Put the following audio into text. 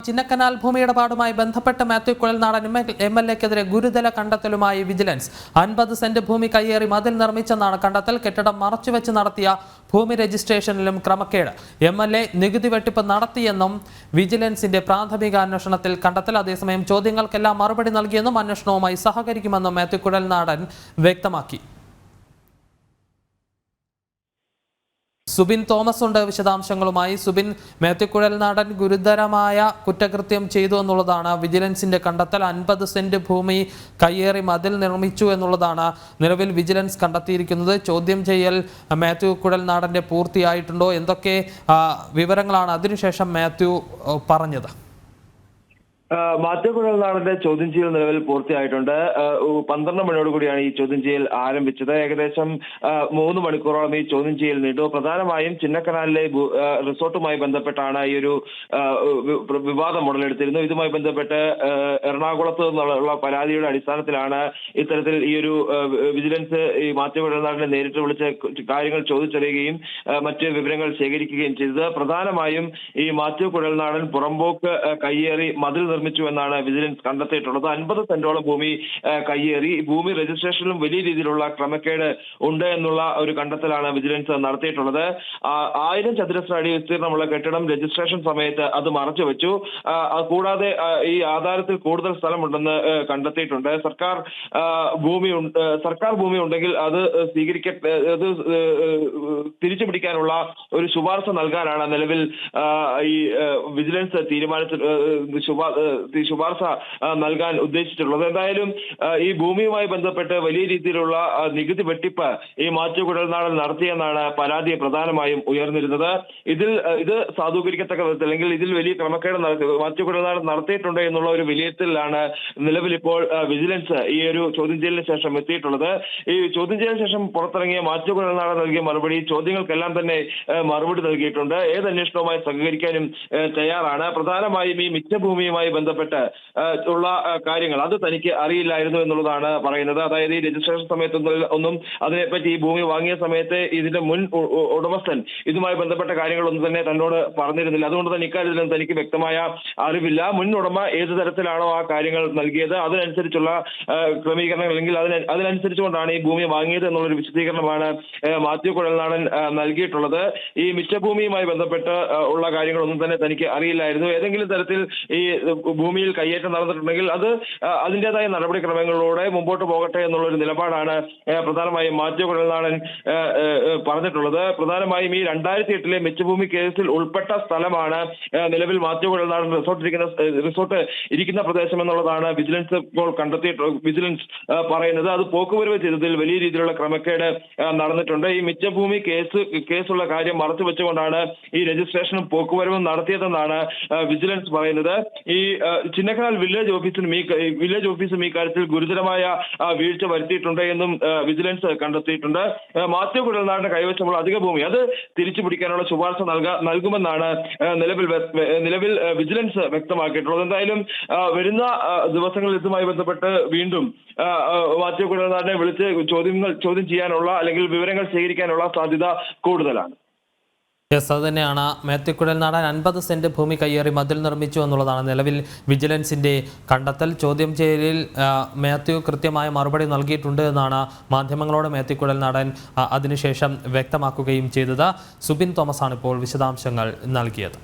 ചിന്നക്കനാൽ ഭൂമി ഇടപാടുമായി ബന്ധപ്പെട്ട് മാത്യു കുഴൽനാടൻ MLA-ക്കെതിരെ ഗുരുതര കണ്ടെത്തലുമായി വിജിലൻസ്. 50 സെന്റ് ഭൂമി കയ്യേറി മതിൽ നിർമ്മിച്ചെന്നാണ് കണ്ടെത്തൽ. കെട്ടിടം മറച്ചുവെച്ച് നടത്തിയ ഭൂമി രജിസ്ട്രേഷനിലും ക്രമക്കേട്. MLA നികുതി വെട്ടിപ്പ് നടത്തിയെന്നും വിജിലൻസിന്റെ പ്രാഥമിക അന്വേഷണത്തിൽ കണ്ടെത്തൽ. അതേസമയം ചോദ്യങ്ങൾക്കെല്ലാം മറുപടി നൽകിയെന്നും അന്വേഷണവുമായി സഹകരിക്കുമെന്നും മാത്യു കുഴൽനാടൻ വ്യക്തമാക്കി. സുബിൻ തോമസ് ഉണ്ട് വിശദാംശങ്ങളുമായി. സുബിൻ, മാത്യു കുഴൽനാടൻ ഗുരുതരമായ കുറ്റകൃത്യം ചെയ്തു എന്നുള്ളതാണ് വിജിലൻസിന്റെ കണ്ടെത്തൽ. 50 സെന്റ് ഭൂമി കയ്യേറി മതിൽ നിർമ്മിച്ചു എന്നുള്ളതാണ് നിലവിൽ വിജിലൻസ് കണ്ടെത്തിയിരിക്കുന്നത്. ചോദ്യം ചെയ്യൽ മാത്യു കുഴൽനാടന്റെ പൂർത്തിയായിട്ടുണ്ടോ? എന്തൊക്കെ വിവരങ്ങളാണ് അതിനുശേഷം മാത്യു പറഞ്ഞത്? മാത്യു കുഴൽനാടന്റെ ചോദ്യം ചെയ്യൽ നിലവിൽ പൂർത്തിയായിട്ടുണ്ട്. 12 മണിയോടുകൂടിയാണ് ഈ ചോദ്യം ചെയ്യൽ ആരംഭിച്ചത്. ഏകദേശം 3 മണിക്കൂറോളം ഈ ചോദ്യം ചെയ്യൽ നീണ്ടു. പ്രധാനമായും ചിന്നക്കനാലിലെ റിസോർട്ടുമായി ബന്ധപ്പെട്ടാണ് ഈ ഒരു വിവാദം ഉടലെടുത്തിരുന്നത്. ഇതുമായി ബന്ധപ്പെട്ട് എറണാകുളത്ത് നിന്നുള്ള പരാതിയുടെ അടിസ്ഥാനത്തിലാണ് ഇത്തരത്തിൽ ഈ ഒരു വിജിലൻസ് ഈ മാത്യു കുഴൽനാടനെ നേരിട്ട് വിളിച്ച് കാര്യങ്ങൾ ചോദിച്ചറിയുകയും മറ്റ് വിവരങ്ങൾ ശേഖരിക്കുകയും ചെയ്തത്. പ്രധാനമായും ഈ മാത്യു കുഴൽനാടൻ പുറമ്പോക്ക് കയ്യേറി മതിൽ നിർമ്മിച്ചു എന്നാണ് വിജിലൻസ് കണ്ടെത്തിയിട്ടുള്ളത്. 50 സെന്റോളം ഭൂമി കയ്യേറി. ഭൂമി രജിസ്ട്രേഷനിലും വലിയ രീതിയിലുള്ള ക്രമക്കേട് ഉണ്ട് എന്നുള്ള ഒരു കണ്ടെത്തലാണ് വിജിലൻസ് നടത്തിയിട്ടുള്ളത്. 1000 ചതുരശ്ര അടി വിസ്തീർണമുള്ള കെട്ടിടം രജിസ്ട്രേഷൻ സമയത്ത് അത് മറച്ചു വെച്ചു. കൂടാതെ ഈ ആധാരത്തിൽ കൂടുതൽ സ്ഥലമുണ്ടെന്ന് കണ്ടെത്തിയിട്ടുണ്ട്. സർക്കാർ ഭൂമി ഉണ്ടെങ്കിൽ അത് അത് തിരിച്ചു പിടിക്കാനുള്ള ഒരു ശുപാർശ നൽകാനാണ് നിലവിൽ ഈ വിജിലൻസ് ശുപാർശ നൽകാൻ ഉദ്ദേശിച്ചിട്ടുള്ളത്. എന്തായാലും ഈ ഭൂമിയുമായി ബന്ധപ്പെട്ട് വലിയ രീതിയിലുള്ള നികുതി വെട്ടിപ്പ് ഈ മാത്യു കുഴൽനാടൻ നടത്തിയെന്നാണ് പരാതി പ്രധാനമായും ഉയർന്നിരുന്നത്. ഇത് സാധൂകരിക്കത്തക്ക വിധത്തിൽ അല്ലെങ്കിൽ ഇതിൽ വലിയ ക്രമക്കേട് മാത്യു കുഴൽനാടൻ നടത്തിയിട്ടുണ്ട് എന്നുള്ള ഒരു വിലയിരുത്തലാണ് നിലവിൽ ഇപ്പോൾ വിജിലൻസ് ഈ ഒരു ചോദ്യം ചെയ്യലിന് ശേഷം എത്തിയിട്ടുള്ളത്. ഈ ചോദ്യം ചെയ്യലിന് ശേഷം പുറത്തിറങ്ങിയ മാത്യു കുഴൽനാടൻ നൽകിയ മറുപടി ചോദ്യങ്ങൾക്കെല്ലാം തന്നെ മറുപടി നൽകിയിട്ടുണ്ട്. ഏത് അന്വേഷണവുമായി സഹകരിക്കാനും തയ്യാറാണ്. പ്രധാനമായും ഈ മിച്ചഭൂമിയുമായി ബന്ധപ്പെട്ട് ഉള്ള കാര്യങ്ങൾ അത് തനിക്ക് അറിയില്ലായിരുന്നു എന്നുള്ളതാണ് പറയുന്നത്. അതായത് ഈ രജിസ്ട്രേഷൻ സമയത്തൊന്നും അതിനെപ്പറ്റി ഈ ഭൂമി വാങ്ങിയ സമയത്ത് ഇതിന്റെ മുൻ ഉടമസ്ഥൻ ഇതുമായി ബന്ധപ്പെട്ട കാര്യങ്ങളൊന്നും തന്നെ തന്നോട് പറഞ്ഞിരുന്നില്ല. അതുകൊണ്ട് തന്നെ ഇക്കാര്യത്തിലും തനിക്ക് വ്യക്തമായ അറിവില്ല. മുൻ ഉടമ ഏത് തരത്തിലാണോ ആ കാര്യങ്ങൾ നൽകിയത് അതിനനുസരിച്ചുള്ള ക്രമീകരണങ്ങൾ അല്ലെങ്കിൽ അതിനനുസരിച്ചുകൊണ്ടാണ് ഈ ഭൂമി വാങ്ങിയത് എന്നുള്ളൊരു വിശദീകരണമാണ് മാത്യു കുഴൽനാടൻ നൽകിയിട്ടുള്ളത്. ഈ മിച്ചഭൂമിയുമായി ബന്ധപ്പെട്ട് ഉള്ള കാര്യങ്ങളൊന്നും തന്നെ തനിക്ക് അറിയില്ലായിരുന്നു. ഏതെങ്കിലും തരത്തിൽ ഈ ഭൂമിയിൽ കയ്യേറ്റം നടന്നിട്ടുണ്ടെങ്കിൽ അത് അതിൻ്റെതായ നടപടിക്രമങ്ങളിലൂടെ മുമ്പോട്ട് പോകട്ടെ എന്നുള്ളൊരു നിലപാടാണ് പ്രധാനമായും മാത്യു കുഴൽനാടൻ പറഞ്ഞിട്ടുള്ളത്. പ്രധാനമായും ഈ 2008 മിച്ചഭൂമി കേസിൽ ഉൾപ്പെട്ട സ്ഥലമാണ് നിലവിൽ മാത്യു കുഴൽനാടൻ റിസോർട്ട് ഇരിക്കുന്ന പ്രദേശം എന്നുള്ളതാണ് വിജിലൻസ് ഇപ്പോൾ വിജിലൻസ് പറയുന്നത്. അത് പോക്കുവരവ് ചെയ്തതിൽ വലിയ രീതിയിലുള്ള ക്രമക്കേട് നടന്നിട്ടുണ്ട്. ഈ മിച്ചഭൂമി കേസുള്ള കാര്യം മറച്ചു വെച്ചുകൊണ്ടാണ് ഈ രജിസ്ട്രേഷനും പോക്കുവരവും നടത്തിയതെന്നാണ് വിജിലൻസ് പറയുന്നത്. ഈ ചിന്നക്കനാൽ വില്ലേജ് ഓഫീസും ഈ കാര്യത്തിൽ ഗുരുതരമായ വീഴ്ച വരുത്തിയിട്ടുണ്ട് എന്നും വിജിലൻസ് കണ്ടെത്തിയിട്ടുണ്ട്. മാത്യു കുഴൽനാടിന്റെ കൈവശമുള്ള അധിക ഭൂമി അത് തിരിച്ചു പിടിക്കാനുള്ള ശുപാർശ നൽകുമെന്നാണ് നിലവിൽ വിജിലൻസ് വ്യക്തമാക്കിയിട്ടുള്ളത്. എന്തായാലും വരുന്ന ദിവസങ്ങളിൽ ഇതുമായി ബന്ധപ്പെട്ട് വീണ്ടും മാത്യു കുഴൽനാടിനെ വിളിച്ച് ചോദ്യം ചെയ്യാനുള്ള അല്ലെങ്കിൽ വിവരങ്ങൾ ശേഖരിക്കാനുള്ള സാധ്യത കൂടുതലാണ്. യെസ്, അത് തന്നെയാണ്. മാത്യു കുഴൽനാടൻ 50 സെന്റ് ഭൂമി കയ്യേറി മതിൽ നിർമ്മിച്ചു എന്നുള്ളതാണ് നിലവിൽ വിജിലൻസിന്റെ കണ്ടെത്തൽ. ചോദ്യം ചെയ്യലിൽ മാത്യു കൃത്യമായ മറുപടി നൽകിയിട്ടുണ്ട് എന്നാണ് മാധ്യമങ്ങളോട് മാത്യു കുഴൽനാടൻ അതിനുശേഷം വ്യക്തമാക്കുകയും ചെയ്തത്. സുബിൻ തോമസ് ആണ് ഇപ്പോൾ വിശദാംശങ്ങൾ നൽകിയത്.